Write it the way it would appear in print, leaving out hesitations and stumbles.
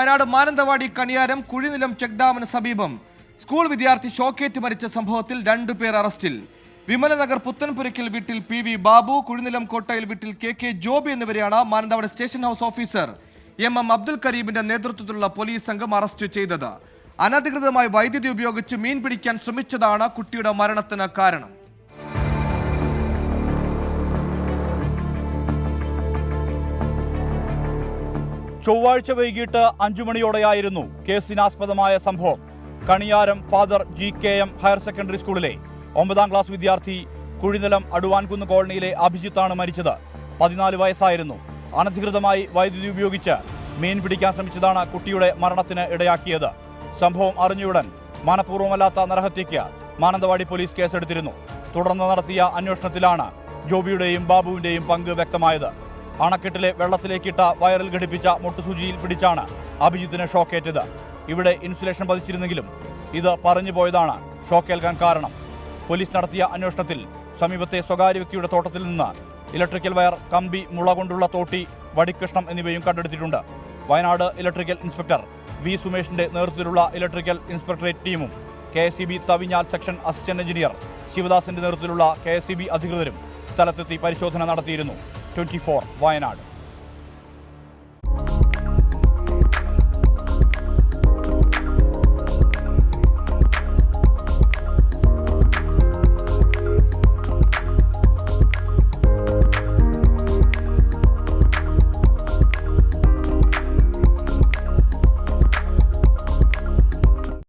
Wayanad Mananthavady Kaniyaram Kuzhinilam check ഡാമിന് സമീപം school വിദ്യാർത്ഥി ഷോക്കേറ്റ് മരിച്ച സംഭവത്തിൽ 2 പേർ അറസ്റ്റിൽ. വിമലനഗർ പുത്തൻപുരയ്ക്കൽ വീട്ടിൽ PV ബാബു, കുഴിനിലം കോട്ടയിൽ വീട്ടിൽ KK ജോബി എന്നിവരെയാണ് Mananthavady station house officer MM Abdul കരീമിന്റെ നേതൃത്വത്തിലുള്ള പോലീസ് സംഘം അറസ്റ്റ് ചെയ്തത്. അനധികൃതമായി വൈദ്യുതി ഉപയോഗിച്ച് മീൻ പിടിക്കാൻ ശ്രമിച്ചതാണ് കുട്ടിയുടെ മരണത്തിന് കാരണം. ചൊവ്വാഴ്ച വൈകിട്ട് 5 മണിയോടെയായിരുന്നു കേസിനാസ്പദമായ സംഭവം. Kaniyaram father GKM higher secondary സ്കൂളിലെ 9ാം ക്ലാസ് വിദ്യാർത്ഥി കുഴിനിലം അടുവാൻകുന്ന് കോളനിയിലെ അഭിജിത്താണ് മരിച്ചത്. 14 വയസ്സായിരുന്നു. അനധികൃതമായി വൈദ്യുതി ഉപയോഗിച്ച് മീൻ പിടിക്കാൻ ശ്രമിച്ചതാണ് കുട്ടിയുടെ മരണത്തിന് ഇടയാക്കിയത്. സംഭവം അറിഞ്ഞയുടൻ മനഃപൂർവ്വമല്ലാത്ത നരഹത്യയ്ക്ക് മാനന്തവാടി പോലീസ് കേസെടുത്തിരുന്നു. തുടർന്ന് നടത്തിയ അന്വേഷണത്തിലാണ് ജോബിയുടെയും ബാബുവിന്റെയും പങ്ക് വ്യക്തമായത്. അണക്കെട്ടിലെ വെള്ളത്തിലേക്കിട്ട വയറിൽ ഘടിപ്പിച്ച മുട്ടുസൂചിയിൽ പിടിച്ചാണ് അഭിജിത്തിന് ഷോക്കേറ്റത്. ഇവിടെ ഇൻസുലേഷൻ പതിച്ചിരുന്നെങ്കിലും ഇത് പറഞ്ഞു പോയതാണ് ഷോക്കേൽക്കാൻ കാരണം. പോലീസ് നടത്തിയ അന്വേഷണത്തിൽ സമീപത്തെ സ്വകാര്യ വ്യക്തിയുടെ തോട്ടത്തിൽ നിന്ന് ഇലക്ട്രിക്കൽ വയർ, കമ്പി, മുള കൊണ്ടുള്ള തോട്ടി, വടിക്കഷ്ണം എന്നിവയും കണ്ടെടുത്തിട്ടുണ്ട്. വയനാട് ഇലക്ട്രിക്കൽ ഇൻസ്പെക്ടർ V സുമേഷിന്റെ നേതൃത്വത്തിലുള്ള ഇലക്ട്രിക്കൽ ഇൻസ്പെക്ടറേറ്റ് ടീമും KSEB Thavinjal section assistant engineer ശിവദാസിന്റെ നേതൃത്വത്തിലുള്ള KSEB അധികൃതരും സ്ഥലത്തെത്തി പരിശോധന നടത്തിയിരുന്നു. 24 വയനാട്.